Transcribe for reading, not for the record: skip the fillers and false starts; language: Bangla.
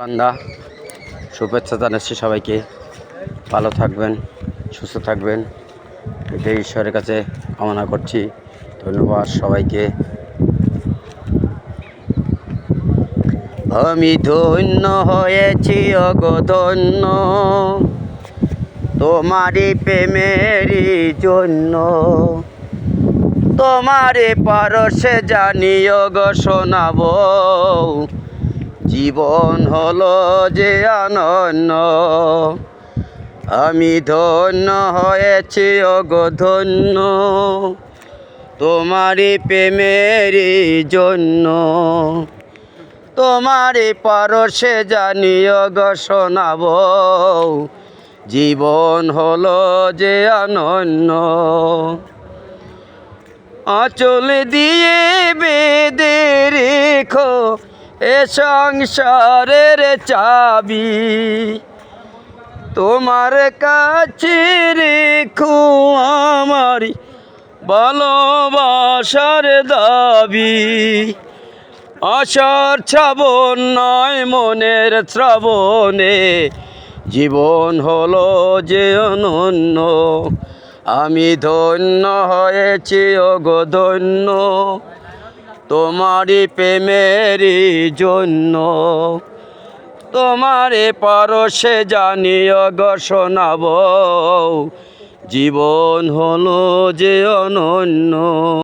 বান্দা শুভেচ্ছা জানাচ্ছি সবাইকে। ভালো থাকবেন, সুস্থ থাকবেন, এটাই ঈশ্বরের কাছে কামনা করছি। ধন্যবাদ সবাইকে। আমি ধন্য হয়েছি অগধন্য তোমারই প্রেমেরই জন্য, তোমারে পারসে জানিও গো শোনাবো, জীবন হলো যে অনন্য। আমি ধন্য হয়েছি অগধন্য তোমারই প্রেমেরই জন্য, তোমারই পরশে জানিও গো শোনাবো, জীবন হলো যে অনন্য। আঁচল দিয়ে বেঁধে রেখো এ সংসারের চাবি, তোমার কাছে রেখো আমার ভালোবাসার দাবি। আশার শ্রাবণ নয় মনের শ্রাবণে, জীবন হলো যে অনন্য। আমি ধন্য হয়েছি ওগো ধন্য তোমারই প্রেমেরই জন্য, তোমারে পরশে জানিও গো শোনাবো, জীবন হলো যে অনন্য।